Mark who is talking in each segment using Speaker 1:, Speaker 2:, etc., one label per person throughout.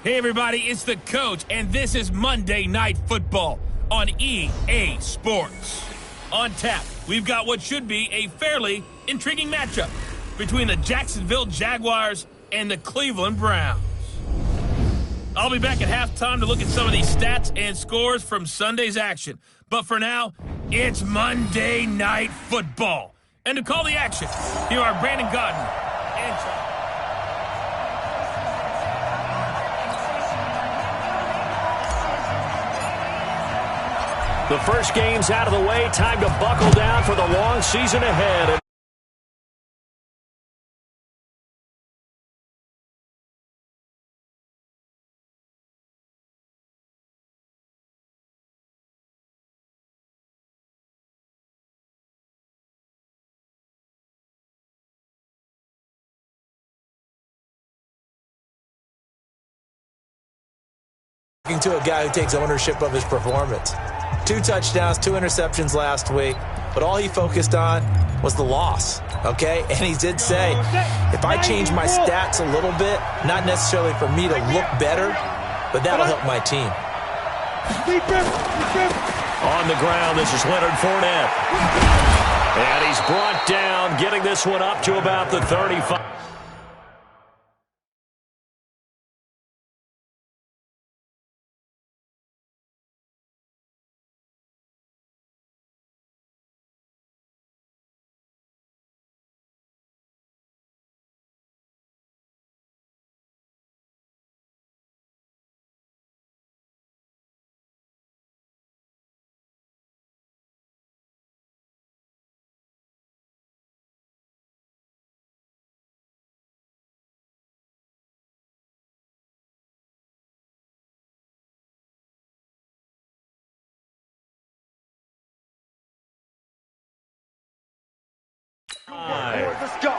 Speaker 1: Hey everybody, it's the coach, and this is Monday Night Football on EA Sports. On tap, we've got what should be a fairly intriguing matchup between the Jacksonville Jaguars and the Cleveland Browns. I'll be back at halftime to look at some of these stats and scores from Sunday's action. But for now, it's Monday Night Football. And to call the action, here are Brandon Godden and John.
Speaker 2: The first game's out of the way. Time to buckle down for the long season ahead.
Speaker 3: To a guy who takes ownership of his performance. 2 touchdowns, 2 interceptions last week, but all he focused on was the loss, okay? And he did say, if I change my stats a little bit, not necessarily for me to look better, but that'll help my team.
Speaker 2: On the ground, this is Leonard Fournette. And he's brought down, getting this one up to about the 35.
Speaker 3: Let's go.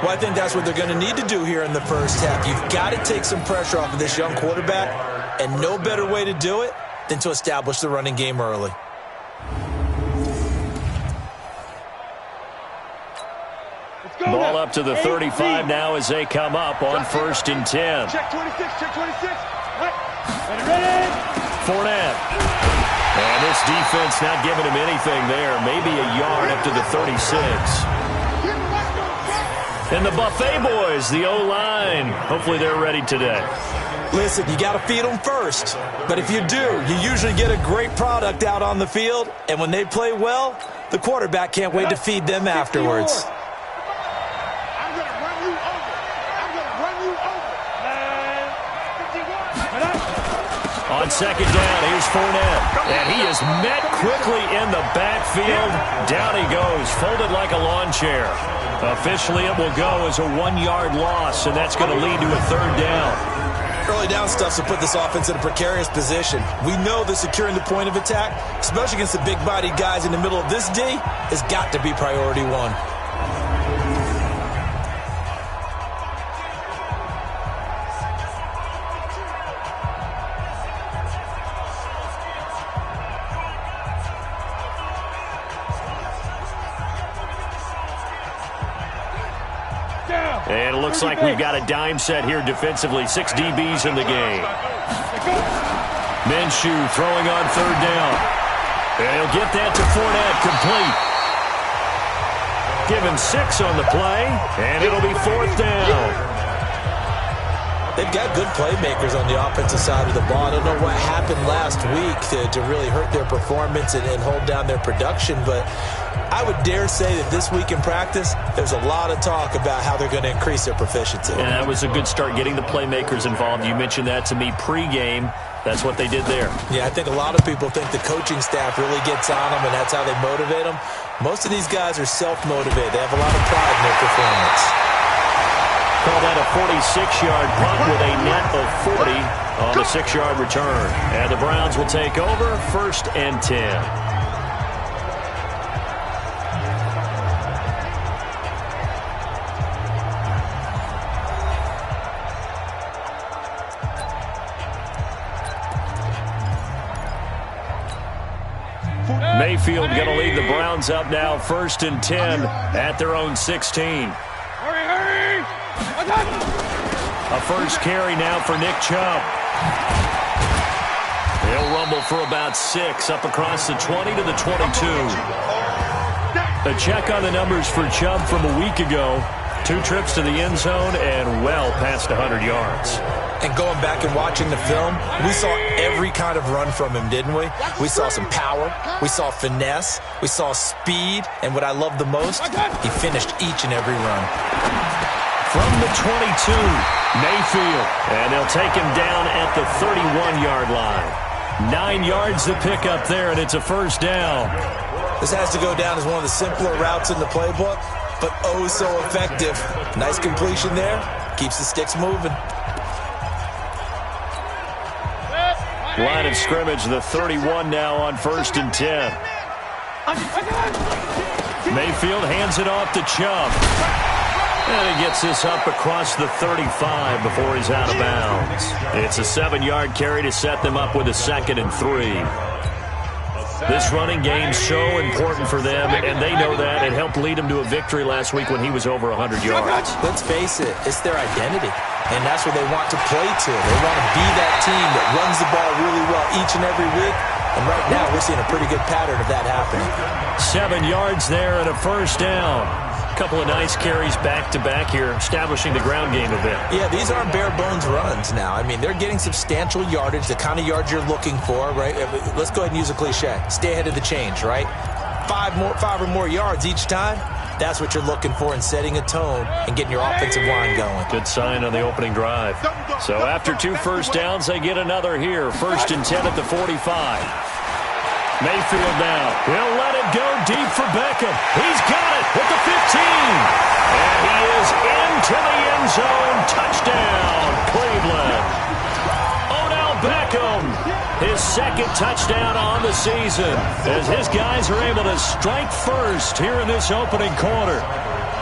Speaker 3: Well, I think that's what they're going to need to do here in the first half. You've got to take some pressure off of this young quarterback, and no better way to do it than to establish the running game early.
Speaker 2: Ball up to the 35 now as they come up on 1st and 10.
Speaker 4: Check 26, check 26.
Speaker 2: Ready. Fournette. And this defense not giving him anything there. Maybe a yard up to the 36. And the Buffet boys, the O-line. Hopefully they're ready today.
Speaker 3: Listen, you got to feed them first. But if you do, you usually get a great product out on the field. And when they play well, the quarterback can't wait to feed them afterwards.
Speaker 4: I'm going to run you over. I'm going to run you over. 51.
Speaker 2: On 2nd down, here's Fournette. And he is met quickly in the backfield. Down he goes, folded like a lawn chair. Officially, it will go as a 1-yard loss, and that's going to lead to a 3rd down.
Speaker 3: Early down stuff to put this offense in a precarious position. We know that securing the point of attack, especially against the big-bodied guys in the middle of this D, has got to be priority 1.
Speaker 2: And it looks like we've got a dime set here defensively. 6 DBs in the game. Minshew throwing on 3rd down. And he'll get that to Fournette, complete. Given 6 on the play, and it'll be 4th down.
Speaker 3: They've got good playmakers on the offensive side of the ball. I don't know what happened last week to really hurt their performance and hold down their production, but I would dare say that this week in practice, there's a lot of talk about how they're going to increase their proficiency.
Speaker 2: And that was a good start, getting the playmakers involved. You mentioned that to me pregame. That's what they did there.
Speaker 3: Yeah, I think a lot of people think the coaching staff really gets on them, and that's how they motivate them. Most of these guys are self-motivated. They have a lot of pride in their performance.
Speaker 2: Call that a 46-yard punt with a net of 40 on the 6-yard return. And the Browns will take over 1st and 10. Mayfield going to lead the Browns up now 1st and 10 at their own 16.
Speaker 4: Hurry, hurry!
Speaker 2: A first carry now for Nick Chubb. He'll rumble for about 6 up across the 20 to the 22. A check on the numbers for Chubb from a week ago. 2 trips to the end zone and well past 100 yards.
Speaker 3: And going back and watching the film, we saw every kind of run from him, didn't we? We saw some power, we saw finesse, we saw speed, and what I love the most, he finished each and every run.
Speaker 2: From the 22, Mayfield, and they'll take him down at the 31-yard line. 9 yards to pick up there, and it's a first down.
Speaker 3: This has to go down as one of the simpler routes in the playbook, but oh so effective. Nice completion there, keeps the sticks moving.
Speaker 2: Line of scrimmage, the 31 now on 1st and 10. Mayfield hands it off to Chubb. And he gets this up across the 35 before he's out of bounds. It's a 7-yard carry to set them up with a 2nd and 3. This running game's so important for them, and they know that. It helped lead them to a victory last week when he was over 100 yards.
Speaker 3: Let's face it, it's their identity, and that's what they want to play to. They want to be that team that runs the ball really well each and every week, and right now we're seeing a pretty good pattern of that happening.
Speaker 2: 7 yards there and a first down. Couple of nice carries back-to-back here, establishing the ground game a bit.
Speaker 3: Yeah, these aren't bare-bones runs now. I mean, they're getting substantial yardage, the kind of yards you're looking for, right? Let's go ahead and use a cliche. Stay ahead of the change, right? 5 or more yards each time. That's what you're looking for in setting a tone and getting your offensive line going.
Speaker 2: Good sign on the opening drive. So after 2 first downs, they get another here. 1st and 10 at the 45. Mayfield now. He'll let it go deep for Beckham. He's got it at the 15. And he is into the end zone. Touchdown, Cleveland. Odell Beckham, his 2nd touchdown on the season, as his guys are able to strike first here in this opening quarter.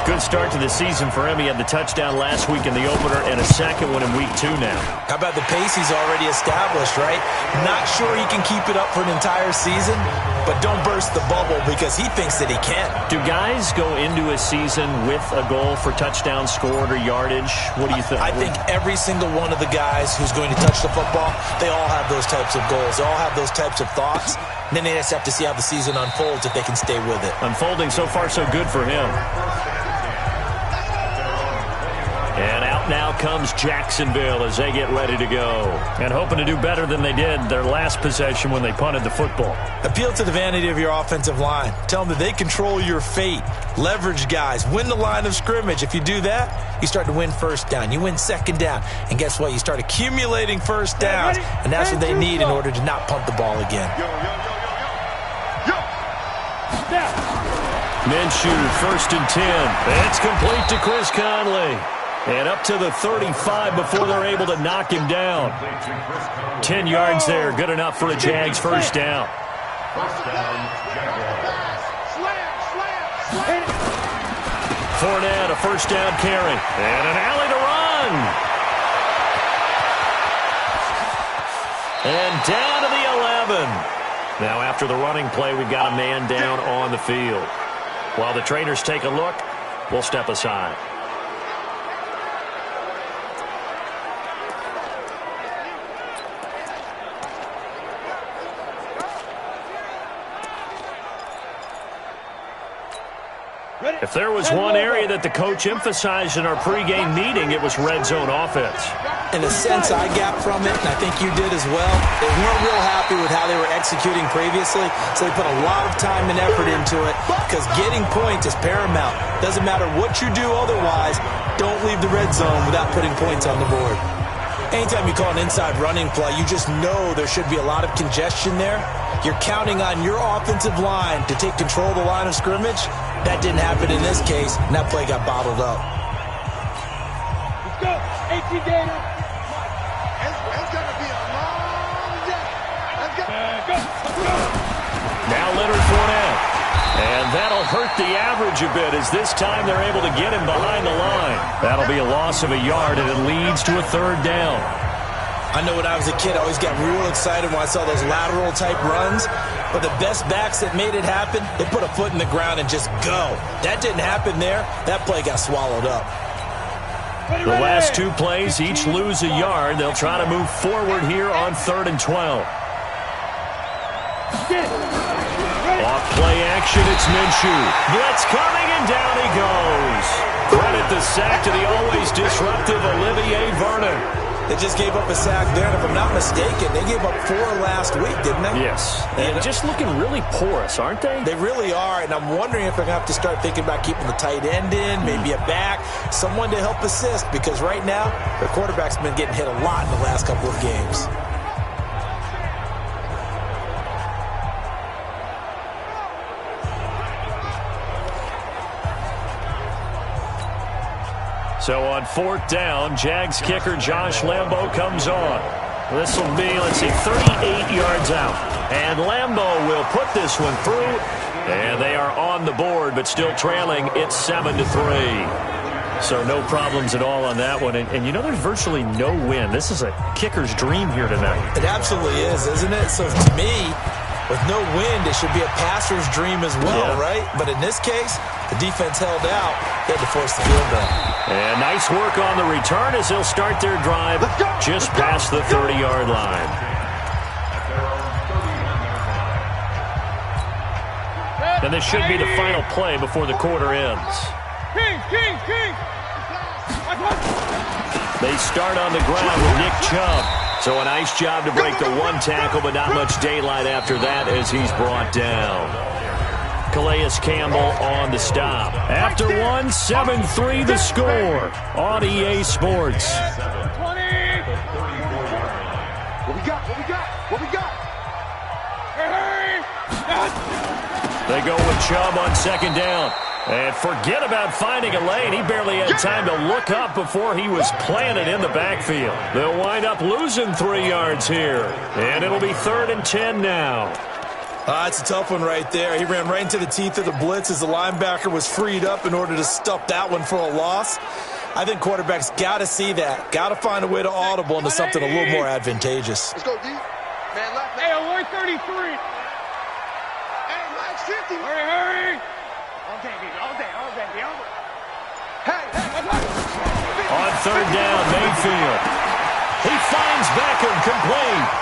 Speaker 2: Good start to the season for him. He had the touchdown last week in the opener and a 2nd one in week 2 now.
Speaker 3: How about the pace he's already established, right? Not sure he can keep it up for an entire season, but don't burst the bubble because he thinks that he can.
Speaker 2: Do guys go into a season with a goal for touchdown scored or yardage? What do you think?
Speaker 3: I think every single one of the guys who's going to touch the football, they all have those types of goals. They all have those types of thoughts. And then they just have to see how the season unfolds if they can stay with it.
Speaker 2: Unfolding so far so good for him. And out now comes Jacksonville as they get ready to go. And hoping to do better than they did their last possession when they punted the football.
Speaker 3: Appeal to the vanity of your offensive line. Tell them that they control your fate. Leverage guys. Win the line of scrimmage. If you do that, you start to win first down. You win 2nd down. And guess what? You start accumulating first downs. And that's what they need in order to not punt the ball again.
Speaker 2: Minshew, 1st and 10. It's complete to Chris Conley. And up to the 35 before they're able to knock him down. 10 yards there, good enough for a Jags first down. Fournette, a first down carry. And an alley to run. And down to the 11. Now after the running play, we've got a man down on the field. While the trainers take a look, we'll step aside. If there was one area that the coach emphasized in our pregame meeting, it was red zone offense.
Speaker 3: In a sense, I got from it, and I think you did as well. They weren't real happy with how they were executing previously, so they put a lot of time and effort into it because getting points is paramount. Doesn't matter what you do otherwise, don't leave the red zone without putting points on the board. Anytime you call an inside running play, you just know there should be a lot of congestion there. You're counting on your offensive line to take control of the line of scrimmage. That didn't happen in this case, and that play got bottled up.
Speaker 4: Let's go. 18 Gator. It's going to be a long day. Let's go.
Speaker 2: Now Leonard Fournette. And that'll hurt the average a bit as this time they're able to get him behind the line. That'll be a loss of a yard, and it leads to a 3rd down.
Speaker 3: I know when I was a kid, I always got real excited when I saw those lateral-type runs. But the best backs that made it happen, they put a foot in the ground and just go. That didn't happen there. That play got swallowed up.
Speaker 2: The last two plays each lose a yard. They'll try to move forward here on 3rd and 12. Off play action, it's Minshew. Blitz coming, and down he goes. Credit the sack to the always disruptive Olivier Vernon.
Speaker 3: They just gave up a sack there, and if I'm not mistaken, they gave up 4 last week, didn't they?
Speaker 2: Yes. And just looking really porous, aren't they?
Speaker 3: They really are, and I'm wondering if they're going to have to start thinking about keeping the tight end in, maybe a back, someone to help assist, because right now, their quarterback's been getting hit a lot in the last couple of games.
Speaker 2: So on 4th down, Jags kicker Josh Lambo comes on. This will be, 38 yards out. And Lambo will put this one through. And they are on the board, but still trailing. It's 7-3. So no problems at all on that one. And you know, there's virtually no win. This is a kicker's dream here tonight.
Speaker 3: It absolutely is, isn't it? So to me, with no wind, it should be a passer's dream as well, right? But in this case, the defense held out. They had to force the field goal.
Speaker 2: And nice work on the return as they'll start their drive just past the 30-yard line. And this should be the final play before the quarter ends. They start on the ground with Nick Chubb. So a nice job to break the one tackle, but not much daylight after that as he's brought down. Calais Campbell on the stop. After one, 7-3 the score on EA Sports.
Speaker 4: 20. What we got? What we got? What we got? Hey!
Speaker 2: They go with Chubb on 2nd down. And forget about finding a lane. He barely had time to look up before he was planted in the backfield. They'll wind up losing 3 yards here. And it'll be 3rd and 10 now.
Speaker 3: It's a tough one right there. He ran right into the teeth of the blitz as the linebacker was freed up in order to stuff that one for a loss. I think quarterbacks got to see that. Got to find a way to audible into something a little more advantageous.
Speaker 4: Let's go, D. Man left. Hey, alert 33. Hey, Max 50. Hurry. All day, baby. All day. Hey.
Speaker 2: On 3rd down, Mayfield. He finds Beckham complete.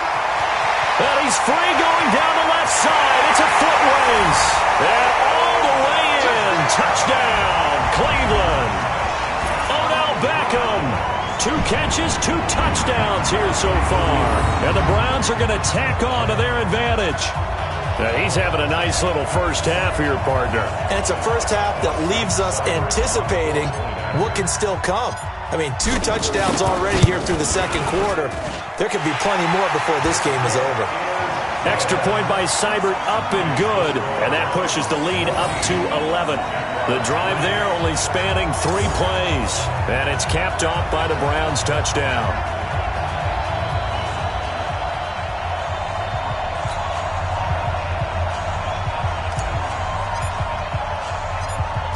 Speaker 2: And he's free going down the left side. It's a foot race. And all the way in. Touchdown, Cleveland. Odell Beckham. 2 catches, 2 touchdowns here so far. And the Browns are going to tack on to their advantage. Now he's having a nice little first half here, partner.
Speaker 3: And it's a first half that leaves us anticipating what can still come. I mean, 2 touchdowns already here through the 2nd quarter. There could be plenty more before this game is over.
Speaker 2: Extra point by Seibert up and good, and that pushes the lead up to 11. The drive there only spanning 3 plays, and it's capped off by the Browns' touchdown.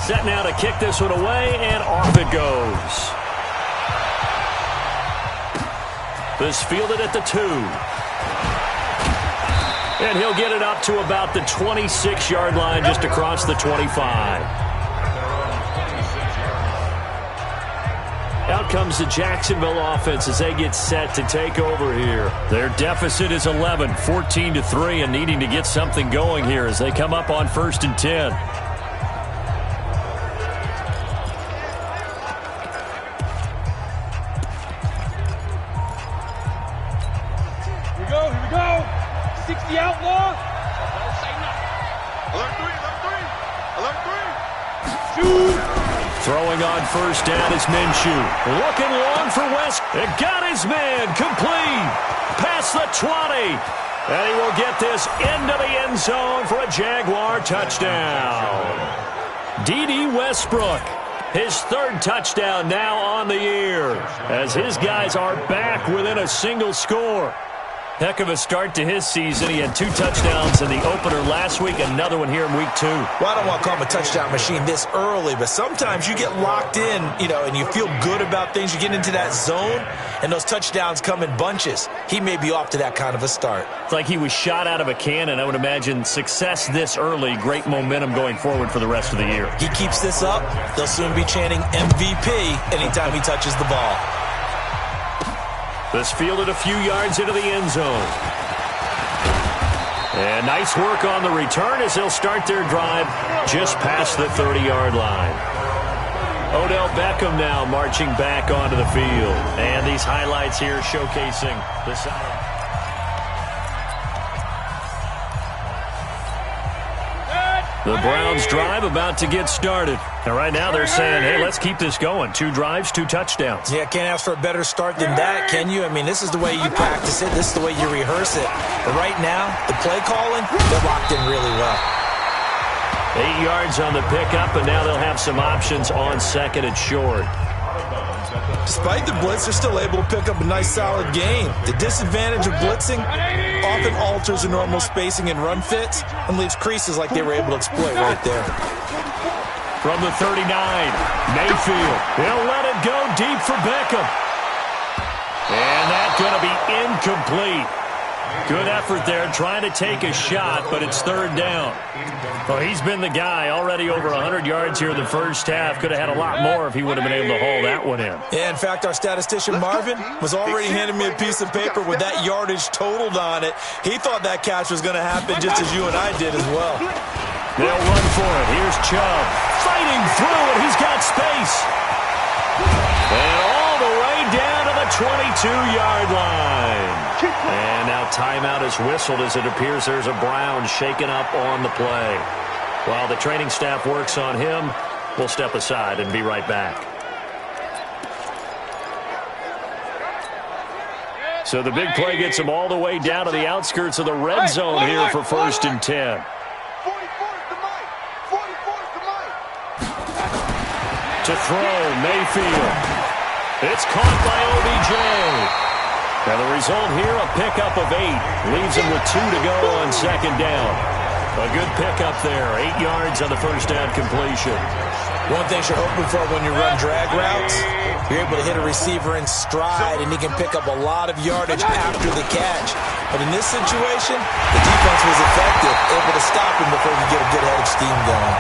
Speaker 2: Set now to kick this one away, and off it goes. This fielded at the 2. And he'll get it up to about the 26-yard line, just across the 25. Out comes the Jacksonville offense as they get set to take over here. Their deficit is 11, 14-3, and needing to get something going here as they come up on 1st and 10.
Speaker 4: Here we go. 60 outlaw. Don't say nothing. Alert 3.
Speaker 2: Throwing on 1st down is Minshew. Looking long for West. It got his man complete. Past the 20. And he will get this into the end zone for a Jaguar touchdown. D.D. Westbrook. His 3rd touchdown now on the year as his guys are back within a single score. Heck of a start to his season. He had 2 touchdowns in the opener last week, another one here in week 2.
Speaker 3: Well, I don't want to call him a touchdown machine this early, but sometimes you get locked in, and you feel good about things. You get into that zone, and those touchdowns come in bunches. He may be off to that kind of a start.
Speaker 2: It's like he was shot out of a cannon. I would imagine success this early, great momentum going forward for the rest of the year.
Speaker 3: He keeps this up, they'll soon be chanting MVP anytime he touches the ball.
Speaker 2: This fielded a few yards into the end zone. And nice work on the return as they'll start their drive just past the 30-yard line. Odell Beckham now marching back onto the field. And these highlights here showcasing the solid. The Browns drive about to get started. And right now they're saying, hey, let's keep this going. 2 drives, 2 touchdowns.
Speaker 3: Yeah, can't ask for a better start than that, can you? I mean, this is the way you practice it. This is the way you rehearse it. But right now, the play calling, they're locked in really well.
Speaker 2: 8 yards on the pickup, and now they'll have some options on second and short.
Speaker 3: Despite the blitz, they're still able to pick up a nice solid gain. The disadvantage of blitzing often alters the normal spacing and run fits and leaves creases like they were able to exploit right there.
Speaker 2: From the 39, Mayfield. He'll let it go deep for Beckham. And that's going to be incomplete. Good effort there trying to take a shot, but it's 3rd down. Well, he's been the guy already over 100 yards here in the first half. Could have had a lot more if he would have been able to haul that one in.
Speaker 3: Yeah, in fact, our statistician Marvin was already handing me a piece of paper with that yardage totaled on it. He thought that catch was going to happen just as you and I did as well.
Speaker 2: They'll run for it. Here's Chubb fighting through, and he's got space. And all the way down to the 22-yard line. And now timeout is whistled as it appears there's a Brown shaken up on the play. While the training staff works on him, we'll step aside and be right back. So the big play gets him all the way down to the outskirts of the red zone here for 1st and 10. To throw, Mayfield. It's caught by OBJ. Now the result here, a pickup of 8. Leaves him with 2 to go on 2nd down. A good pickup there. 8 yards on the 1st down completion.
Speaker 3: One thing you're hoping for when you run drag routes, you're able to hit a receiver in stride, and he can pick up a lot of yardage after the catch. But in this situation, the defense was effective, able to stop him before he could get a good head of steam going.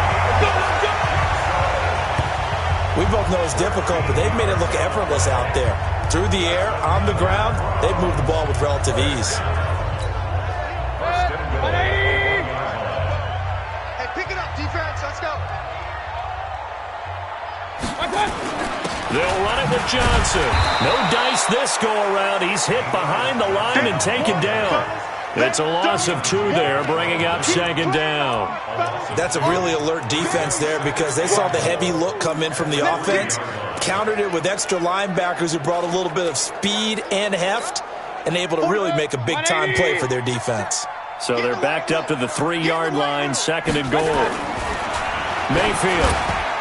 Speaker 3: We both know it's difficult, but they've made it look effortless out there. Through the air, on the ground, they've moved the ball with relative ease.
Speaker 4: Hey, pick it up, defense. Let's go.
Speaker 2: They'll run it with Johnson. No dice this go-around. He's hit behind the line and taken down. It's a loss of 2 there, bringing up 2nd down.
Speaker 3: That's a really alert defense there because they saw the heavy look come in from the offense, countered it with extra linebackers who brought a little bit of speed and heft, and able to really make a big-time play for their defense.
Speaker 2: So they're backed up to the 3-yard line, 2nd and goal. Mayfield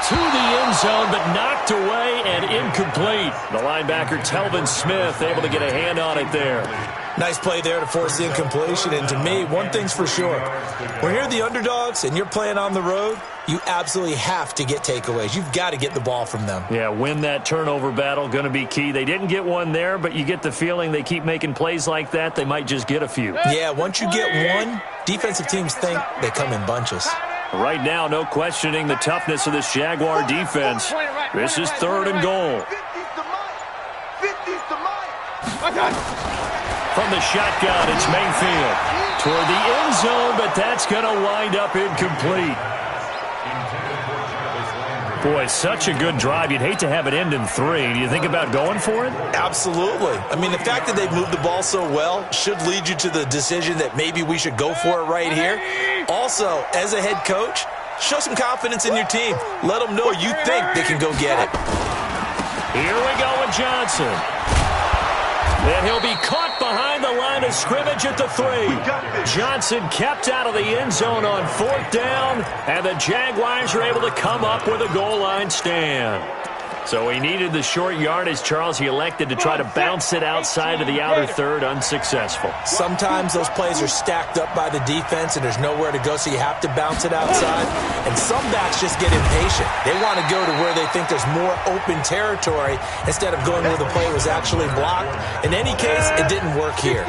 Speaker 2: to the end zone, but knocked away and incomplete. The linebacker, Telvin Smith, able to get a hand on it there.
Speaker 3: Nice play there to force the incompletion. And to me, one thing's for sure. When you're the underdogs and you're playing on the road, you absolutely have to get takeaways. You've got to get the ball from them.
Speaker 2: Yeah, win that turnover battle, going to be key. They didn't get one there, but you get the feeling they keep making plays like that, they might just get a few.
Speaker 3: Yeah, once you get one, defensive teams think they come in bunches.
Speaker 2: Right now, no questioning the toughness of this Jaguar defense. This is 3rd and goal. From the shotgun, it's Mayfield. Toward the end zone, but that's going to wind up incomplete. Boy, such a good drive. You'd hate to have it end in 3. Do you think about going for it?
Speaker 3: Absolutely. I mean, the fact that they've moved the ball so well should lead you to the decision that maybe we should go for it right here. Also, as a head coach, show some confidence in your team. Let them know you think they can go get it.
Speaker 2: Here we go with Johnson. And he'll be caught behind the line of scrimmage at the 3. Johnson kept out of the end zone on 4th down, and the Jaguars are able to come up with a goal line stand. So he needed the short yardage, Charles. He elected to try to bounce it outside of the outer third, unsuccessful.
Speaker 3: Sometimes those plays are stacked up by the defense and there's nowhere to go, so you have to bounce it outside. And some backs just get impatient. They want to go to where they think there's more open territory instead of going where the play was actually blocked. In any case, it didn't work here.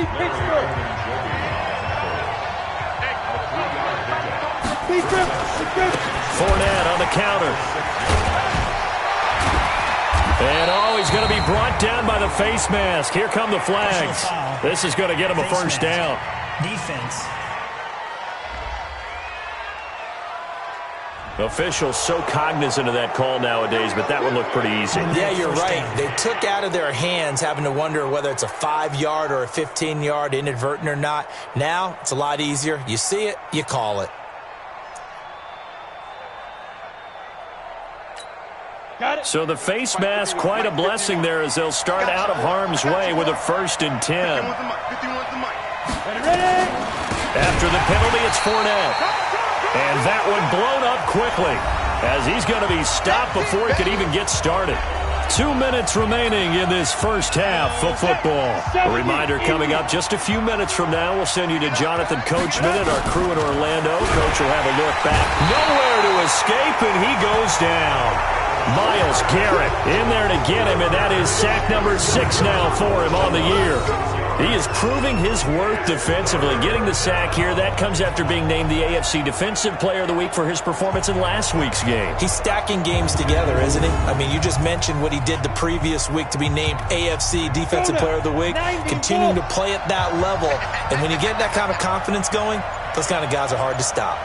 Speaker 2: Fournette on the counter. And he's going to be brought down by the face mask. Here come the flags. This is going to get him a first down.
Speaker 5: Defense.
Speaker 2: Officials so cognizant of that call nowadays, but that one looked pretty easy.
Speaker 3: Yeah, you're right. They took out of their hands having to wonder whether it's a 5-yard or a 15-yard, inadvertent or not. Now, it's a lot easier. You see it, you call it.
Speaker 2: So the face mask, quite a blessing there as they'll start out of harm's way with a 1st and 10. After the penalty, it's Fournette. And that one blown up quickly as he's going to be stopped before he could even get started. 2 minutes remaining in this first half of football. A reminder coming up just a few minutes from now. We'll send you to Jonathan Coachman and our crew in Orlando. Coach will have a look back. Nowhere to escape, and he goes down. Myles Garrett in there to get him, and that is sack number 6 now for him on the year. He is proving his worth defensively, getting the sack here. That comes after being named the AFC Defensive Player of the Week for his performance in last week's game.
Speaker 3: He's stacking games together, isn't he? I mean, you just mentioned what he did the previous week to be named AFC Defensive Player of the Week, continuing to play at that level. And when you get that kind of confidence going, those kind of guys are hard to stop.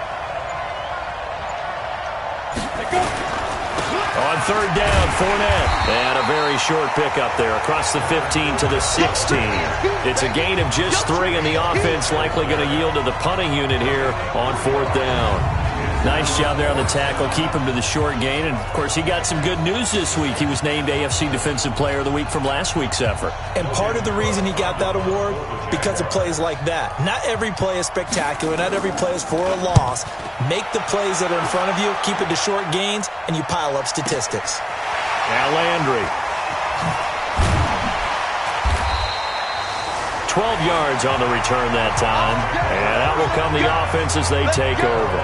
Speaker 2: On 3rd down, Fournette. And a very short pickup there across the 15 to the 16. It's a gain of just 3, and the offense likely going to yield to the punting unit here on 4th down. Nice job there on the tackle. Keep him to the short gain. And, of course, he got some good news this week. He was named AFC Defensive Player of the Week from last week's effort. And
Speaker 3: part of the reason he got that award, because of plays like that. Not every play is spectacular. Not every play is for a loss. Make the plays that are in front of you, keep it to short gains, and you pile up statistics.
Speaker 2: Now Landry. 12 yards on the return that time. And out will come the offense as they take over.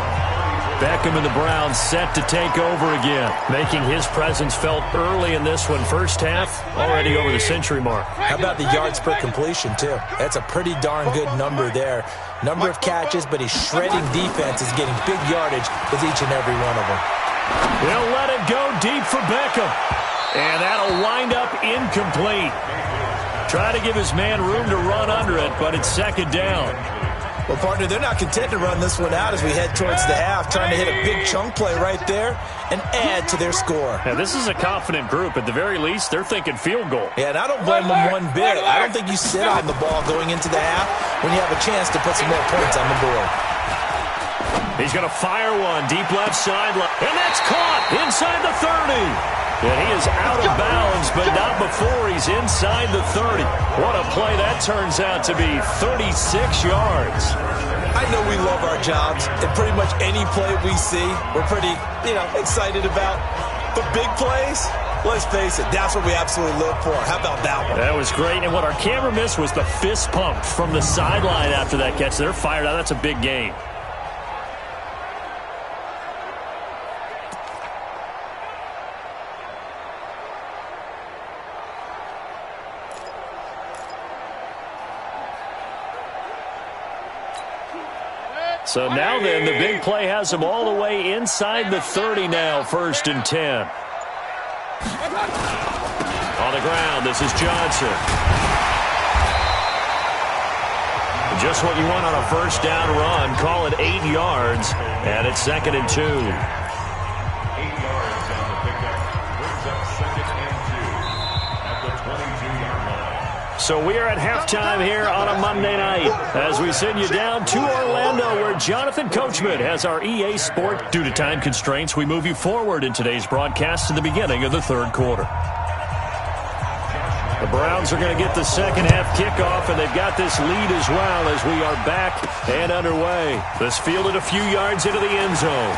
Speaker 2: Beckham and the Browns set to take over again, making his presence felt early in this one. First half, already over the century mark.
Speaker 3: How about the yards per completion, too? That's a pretty darn good number there. Number of catches, but his shredding defense is getting big yardage with each and every one of them.
Speaker 2: They'll let it go deep for Beckham. And that'll wind up incomplete. Try to give his man room to run under it, but it's 2nd down.
Speaker 3: Well, partner, they're not content to run this one out as we head towards the half, trying to hit a big chunk play right there and add to their score.
Speaker 2: Now, this is a confident group. At the very least, they're thinking field goal.
Speaker 3: Yeah, and I don't blame them one bit. I don't think you sit on the ball going into the half when you have a chance to put some more points on the board.
Speaker 2: He's going to fire one deep left sideline, and that's caught inside the 30. And he is out of bounds, but not before he's inside the 30. What a play that turns out to be, 36 yards.
Speaker 3: I know we love our jobs, and pretty much any play we see, we're pretty, excited about. But big plays, let's face it, that's what we absolutely live for. How about that one?
Speaker 2: That was great, and what our camera missed was the fist pump from the sideline after that catch. They're fired out. That's a big gain. So now then, the big play has them all the way inside the 30 now, 1st and 10. On the ground, this is Johnson. Just what you want on a 1st down run. Call it 8 yards, and it's 2nd and 2. 8 yards on the pickup. Brings up 2nd and 2 at the 22-yard line. So we are at halftime here on a Monday night as we send you down to Orlando where Jonathan Coachman has our EA Sport. Due to time constraints, we move you forward in today's broadcast to the beginning of the 3rd quarter. The Browns are going to get the 2nd half kickoff, and they've got this lead as well as we are back and underway. This fielded a few yards into the end zone.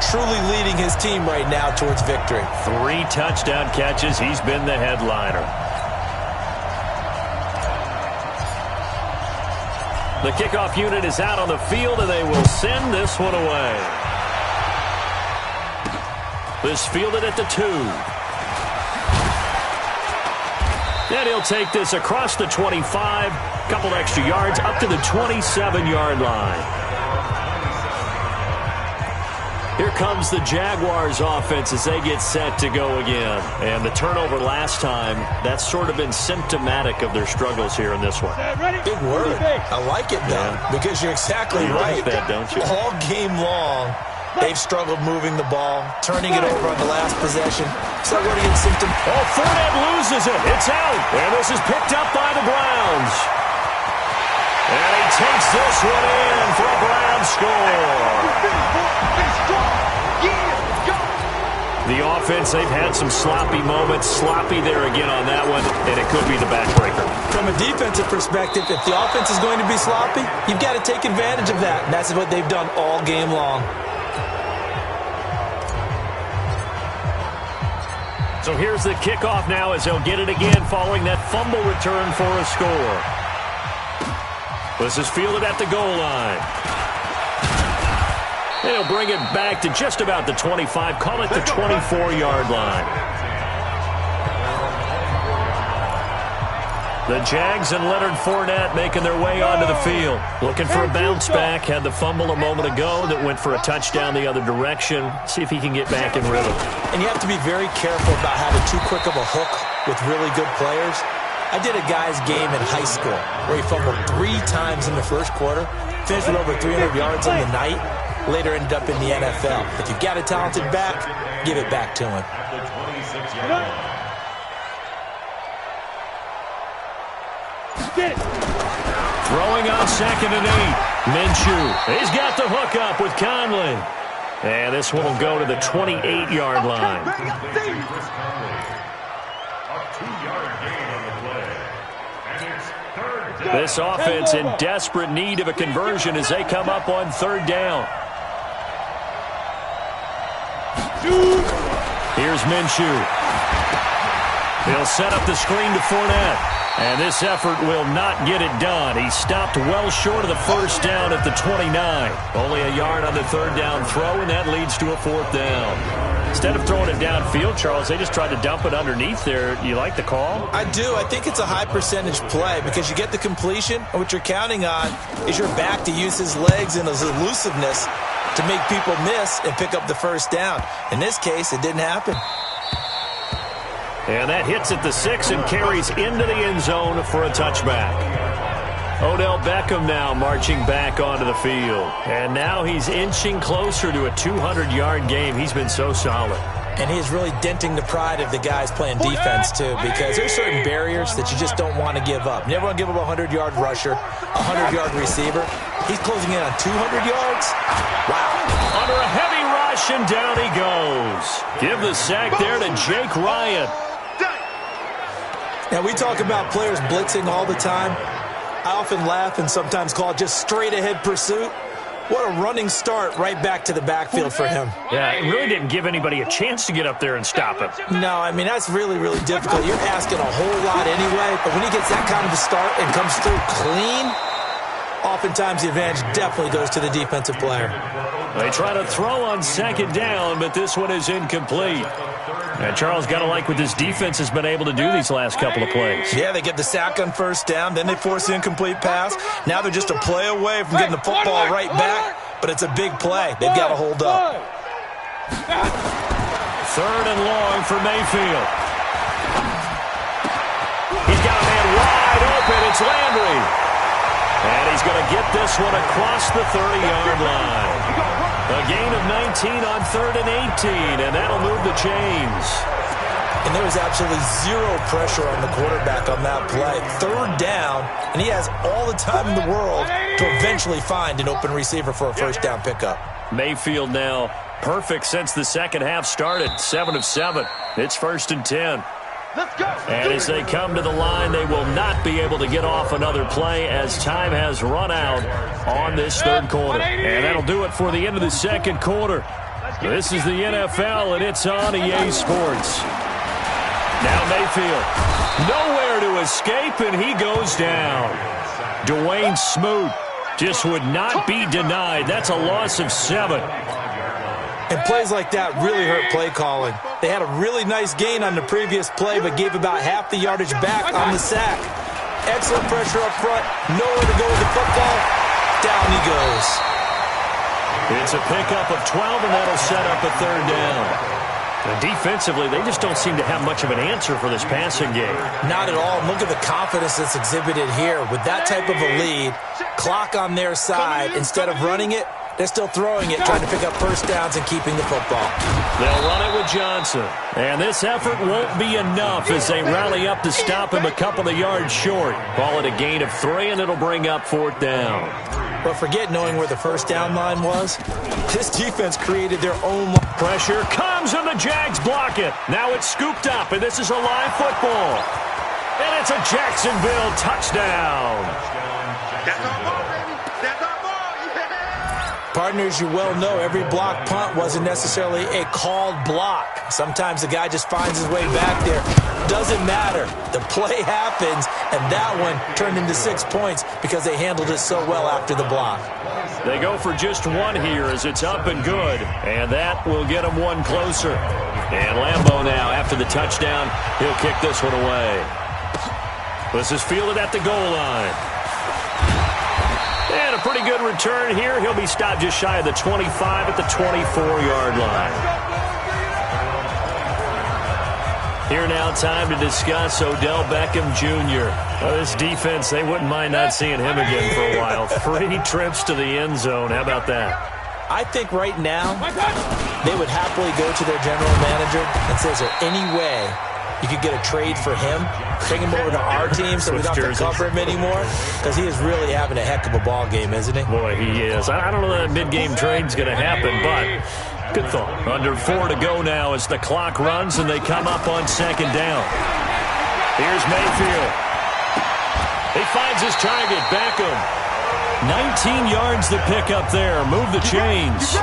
Speaker 3: truly leading his team right now towards victory.
Speaker 2: 3 touchdown catches. He's been the headliner. The kickoff unit is out on the field, and they will send this one away. This fielded at the 2. And he'll take this across the 25, couple extra yards, up to the 27-yard line. Here comes the Jaguars offense as they get set to go again. And the turnover last time, that's sort of been symptomatic of their struggles here in this one.
Speaker 3: Big word. I like it, though, because you're exactly right.
Speaker 2: Like that, don't you?
Speaker 3: All game long, they've struggled moving the ball, turning it over on the last possession. So what do you symptom?
Speaker 2: Oh, Fournette loses it. It's out. And this is picked up by the Browns. And he takes this one in for a Browns score. The offense, they've had some sloppy moments. Sloppy there again on that one, and it could be the backbreaker.
Speaker 3: From a defensive perspective, if the offense is going to be sloppy, you've got to take advantage of that. And that's what they've done all game long.
Speaker 2: So here's the kickoff now as they'll get it again following that fumble return for a score. This is fielded at the goal line. They'll bring it back to just about the 25, call it the 24-yard line. The Jags and Leonard Fournette making their way onto the field. Looking for a bounce back. Had the fumble a moment ago that went for a touchdown the other direction. See if he can get back in rhythm.
Speaker 3: And you have to be very careful about having too quick of a hook with really good players. I did a guy's game in high school where he fumbled 3 times in the first quarter, finished with over 300 yards on the night, later ended up in the NFL. If you've got a talented back, give it back to him.
Speaker 2: Throwing on 2nd and 8. Minshew. He's got the hook up with Conley. And this one will go to the 28-yard line. This offense in desperate need of a conversion as they come up on 3rd down. Here's Minshew. He'll set up the screen to Fournette. And this effort will not get it done. He stopped well short of the first down at the 29. Only a yard on the 3rd down throw, and that leads to a 4th down. Instead of throwing it downfield, Charles, they just tried to dump it underneath there. You like the call?
Speaker 3: I do. I think it's a high percentage play because you get the completion, and what you're counting on is your back to use his legs and his elusiveness to make people miss and pick up the first down. In this case, it didn't happen.
Speaker 2: And that hits at the 6 and carries into the end zone for a touchback. Odell Beckham now marching back onto the field. And now he's inching closer to a 200-yard game. He's been so solid.
Speaker 3: And he's really denting the pride of the guys playing defense, too, because there's certain barriers that you just don't want to give up. You never want to give up a 100-yard rusher, a 100-yard receiver. He's closing in on 200 yards. Wow.
Speaker 2: Under a heavy rush, and down he goes. Give the sack there to Jake Ryan.
Speaker 3: Now, we talk about players blitzing all the time. I often laugh and sometimes call it just straight-ahead pursuit. What a running start right back to the backfield for him.
Speaker 2: Yeah, it really didn't give anybody a chance to get up there and stop him.
Speaker 3: No, I mean, that's really, really difficult. You're asking a whole lot anyway, but when he gets that kind of a start and comes through clean, oftentimes the advantage definitely goes to the defensive player.
Speaker 2: They try to throw on 2nd down, but this one is incomplete. And Charles, got to like what this defense has been able to do these last couple of plays.
Speaker 3: Yeah, they get the sack on 1st down, then they force the incomplete pass. Now they're just a play away from getting the football right back, but it's a big play. They've got to hold up.
Speaker 2: 3rd and long for Mayfield. He's got a man wide open. It's Landry. And he's going to get this one across the 30-yard line. A gain of 19 on 3rd and 18, and that'll move the chains.
Speaker 3: And there was absolutely zero pressure on the quarterback on that play. 3rd down, and he has all the time in the world to eventually find an open receiver for a 1st down pickup.
Speaker 2: Mayfield now perfect since the second half started. 7 of 7. It's 1st and 10.
Speaker 4: Let's go.
Speaker 2: And as they come to the line, they will not be able to get off another play as time has run out on this 3rd quarter. And that'll do it for the end of the 2nd quarter. This is the NFL, and it's on EA Sports. Now Mayfield. Nowhere to escape, and he goes down. Dwayne Smoot just would not be denied. That's a loss of 7.
Speaker 3: And plays like that really hurt play calling. They had a really nice gain on the previous play, but gave about half the yardage back on the sack. Excellent pressure up front. Nowhere to go with the football. Down he goes.
Speaker 2: It's a pickup of 12, and that'll set up a 3rd down. And defensively, they just don't seem to have much of an answer for this passing game.
Speaker 3: Not at all. Look at the confidence that's exhibited here. With that type of a lead, clock on their side, instead of running it, they're still throwing it, trying to pick up first downs and keeping the football.
Speaker 2: They'll run it with Johnson. And this effort won't be enough as they rally up to stop him a couple of yards short. Call it a gain of 3, and it'll bring up 4th down.
Speaker 3: But forget knowing where the first down line was. This defense created their own.
Speaker 2: Pressure comes, and the Jags block it. Now it's scooped up, and this is a live football. And it's a Jacksonville touchdown.
Speaker 4: That's our ball, baby. That's our ball. Yeah.
Speaker 3: Partners, you well know every block punt wasn't necessarily a called block. Sometimes the guy just finds his way back there. Doesn't matter. The play happens, and that one turned into 6 points because they handled it so well after the block.
Speaker 2: They go for just 1 here as it's up and good, and that will get them 1 closer. And Lambeau now, after the touchdown, he'll kick this one away. This is fielded at the goal line. And a pretty good return here. He'll be stopped just shy of the 25 at the 24-yard line. Here now, time to discuss Odell Beckham Jr. Well, this defense, they wouldn't mind not seeing him again for a while. 3 trips to the end zone. How about that?
Speaker 3: I think right now they would happily go to their general manager and say, is there any way you could get a trade for him? Take him over to our team so we don't have to cover him anymore? Because he is really having a heck of a ball game, isn't he?
Speaker 2: Boy, he is. I don't know that mid-game trade's going to happen, but good thought. Under 4 to go now as the clock runs and they come up on 2nd down. Here's Mayfield. He finds his target, Beckham. 19 yards to pick up there. Move the chains.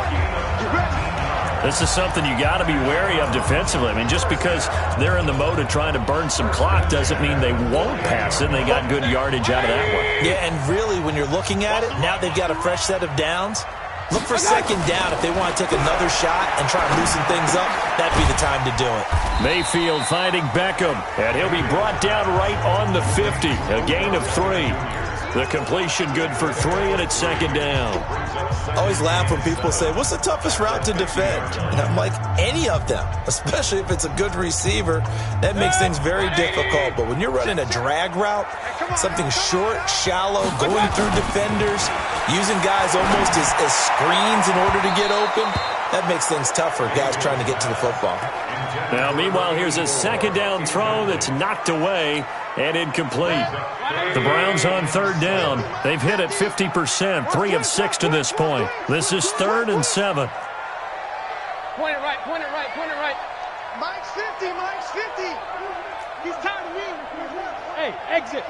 Speaker 2: This is something you got to be wary of defensively. I mean, just because they're in the mode of trying to burn some clock doesn't mean they won't pass it. And they got good yardage out of that one.
Speaker 3: Yeah, and really, when you're looking at it, now they've got a fresh set of downs. Look for 2nd down. If they want to take another shot and try and loosen things up, that'd be the time to do it.
Speaker 2: Mayfield finding Beckham, and he'll be brought down right on the 50. A gain of 3. The completion good for 3, and it's 2nd down.
Speaker 3: I always laugh when people say, what's the toughest route to defend? And I'm like, any of them, especially if it's a good receiver. That makes things very difficult. But when you're running a drag route, something short, shallow, going through defenders, using guys almost as screens in order to get open, that makes things tougher, guys trying to get to the football.
Speaker 2: Now, meanwhile, here's a 2nd down throw that's knocked away and incomplete. The Browns on 3rd down. They've hit it 50%, 3 of 6 to this point. This is 3rd and 7.
Speaker 5: Point it right, point it right, point it right.
Speaker 4: Mike's 50, Mike's 50.
Speaker 5: He's tired of me. Hey, exit.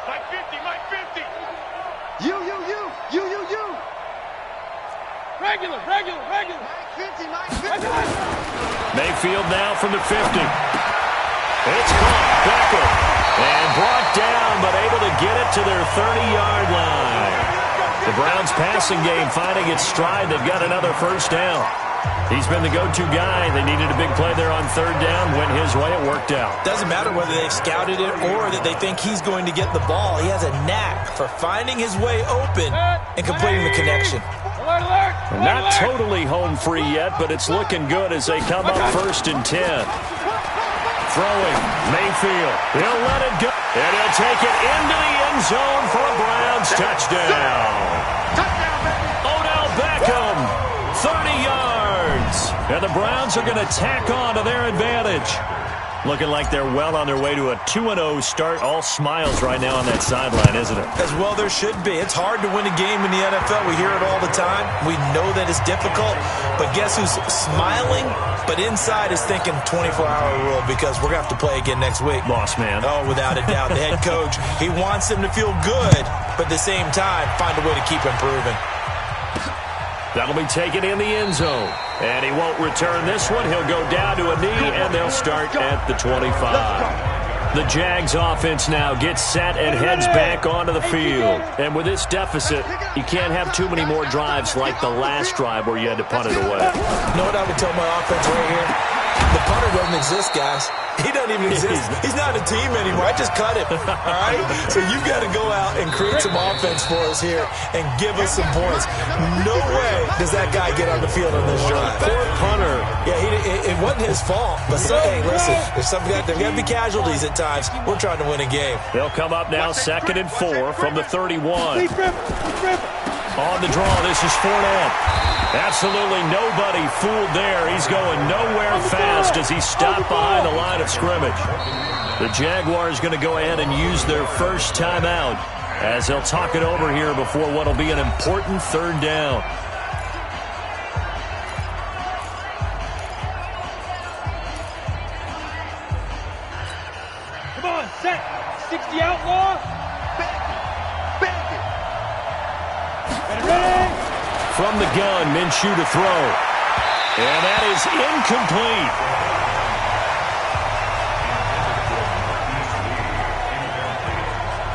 Speaker 4: Mike 50, Mike 50. You.
Speaker 5: Regular.
Speaker 4: Mike 50, Mike 50.
Speaker 2: Mayfield now from the 50. It's caught. Beckham. And brought down, but able to get it to their 30-yard line. The Browns passing game finding its stride. They've got another first down. He's been the go-to guy. They needed a big play there on 3rd down. Went his way. It worked out.
Speaker 3: Doesn't matter whether they've scouted it or that they think he's going to get the ball. He has a knack for finding his way open and completing the connection.
Speaker 2: Not totally home free yet, but it's looking good as they come up 1st and 10. Throwing, Mayfield. He'll let it go. And he'll take it into the end zone for a Browns touchdown. Odell Beckham, 30 yards. And the Browns are going to tack on to their advantage. Looking like they're well on their way to a 2-0 start. All smiles right now on that sideline, isn't it?
Speaker 3: As well there should be. It's hard to win a game in the NFL. We hear it all the time. We know that it's difficult. But guess who's smiling? But inside is thinking 24-hour rule because we're going to have to play again next week.
Speaker 2: Boss man.
Speaker 3: Oh, without a doubt. The head coach, he wants them to feel good, but at the same time, find a way to keep improving.
Speaker 2: That'll be taken in the end zone. And he won't return this one. He'll go down to a knee, and they'll start at the 25. The Jags offense now gets set and heads back onto the field. And with this deficit, you can't have too many more drives like the last drive where you had to punt it away.
Speaker 3: You know what I would tell my offense right here? The punter doesn't exist, guys. He doesn't even exist. He's not a team anymore. I just cut him. All right? So you've got to go out and create some offense for us here and give us some points. No way does that guy get on the field on this drive.
Speaker 2: Poor punter.
Speaker 3: Yeah, it wasn't his fault. But hey, listen, there's got to be casualties at times. We're trying to win a game.
Speaker 2: They'll come up now 2nd and 4 from the 31. On the draw, this is Fournette. Absolutely nobody fooled there. He's going nowhere fast as he stopped behind the line of scrimmage. The Jaguars going to go ahead and use their first timeout as they'll talk it over here before what will be an important 3rd down.
Speaker 5: Come on, set. 60 outlaw. Ready?
Speaker 2: From the gun, Minshew to throw. And that is incomplete.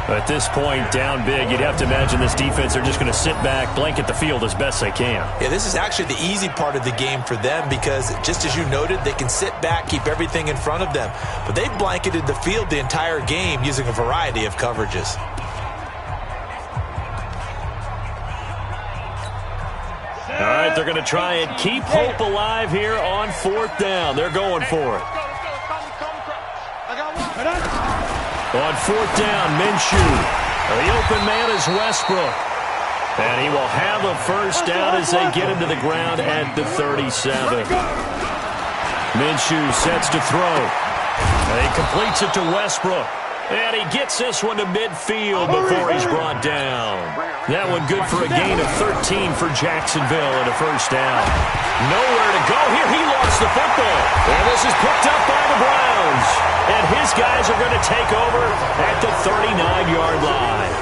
Speaker 2: At this point, down big, you'd have to imagine this defense are just going to sit back, blanket the field as best they can.
Speaker 3: Yeah, this is actually the easy part of the game for them because, just as you noted, they can sit back, keep everything in front of them. But they've blanketed the field the entire game using a variety of coverages.
Speaker 2: All right, they're going to try and keep hope alive here on 4th down. They're going for it. On 4th down, Minshew. The open man is Westbrook. And he will have a first down as they get him to the ground at the 37. Minshew sets to throw. And he completes it to Westbrook. And he gets this one to midfield before he's brought down. That one good for a gain of 13 for Jacksonville and a first down. Nowhere to go here. He lost the football. And this is picked up by the Browns. And his guys are going to take over at the 39-yard line.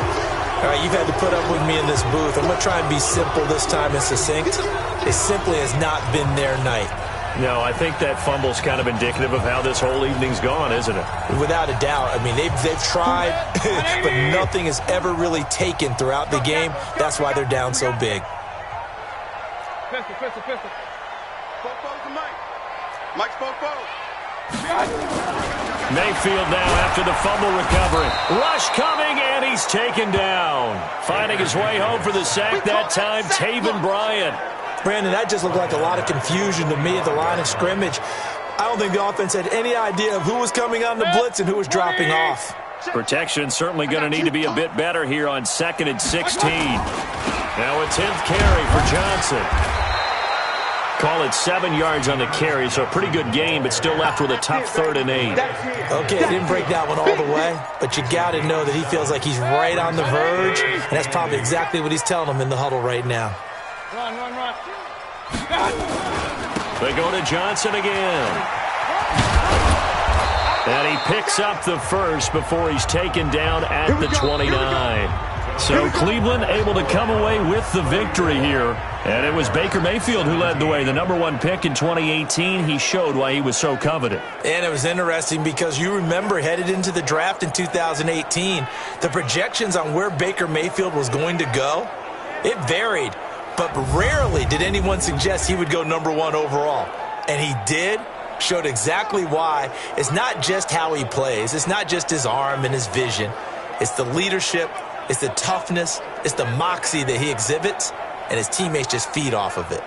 Speaker 3: All right, you've had to put up with me in this booth. I'm going to try and be simple this time and succinct. It simply has not been their night.
Speaker 2: No, I think that fumble's kind of indicative of how this whole evening's gone, isn't it?
Speaker 3: Without a doubt. I mean, they've tried, but nothing has ever really taken throughout the game. That's why they're down so big.
Speaker 5: Pistol.
Speaker 4: Bofo's to Mike. Mike's Bofo.
Speaker 2: Mayfield now after the fumble recovery. Rush coming, and he's taken down. Finding his way home for the sack that time, Taven Bryan.
Speaker 3: Brandon, that just looked like a lot of confusion to me at the line of scrimmage. I don't think the offense had any idea of who was coming on the blitz and who was dropping off.
Speaker 2: Protection certainly going to need to be a bit better here on 2nd and 16. Now a 10th carry for Johnson. Call it 7 yards on the carry, so a pretty good game, but still left with a tough 3rd and 8.
Speaker 3: Okay, I didn't break that one all the way, but you got to know that he feels like he's right on the verge, and that's probably exactly what he's telling them in the huddle right now.
Speaker 5: Run.
Speaker 2: They go to Johnson again. And he picks up the first before he's taken down at the 29. So Cleveland able to come away with the victory here. And it was Baker Mayfield who led the way. The #1 pick in 2018. He showed why he was so coveted.
Speaker 3: And it was interesting because you remember headed into the draft in 2018, the projections on where Baker Mayfield was going to go, it varied. But rarely did anyone suggest he would go #1 overall. And he did, showed exactly why. It's not just how he plays. It's not just his arm and his vision. It's the leadership. It's the toughness. It's the moxie that he exhibits. And his teammates just feed off of it.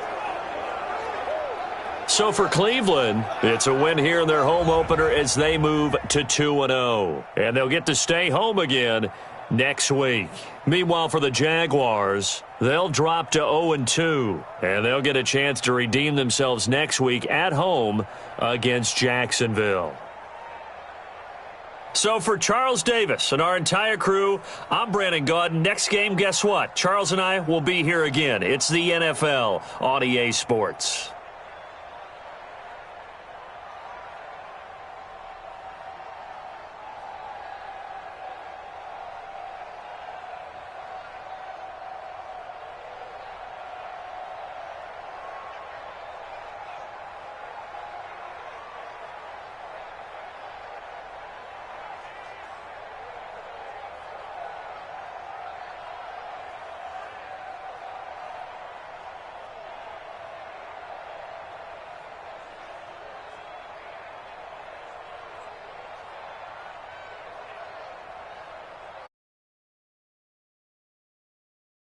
Speaker 2: So for Cleveland, it's a win here in their home opener as they move to 2-0. And they'll get to stay home again next week. Meanwhile, for the Jaguars, they'll drop to 0-2, and they'll get a chance to redeem themselves next week at home against Jacksonville. So for Charles Davis and our entire crew, I'm Brandon Gaudin. Next game, guess what? Charles and I will be here again. It's the NFL on EA Sports.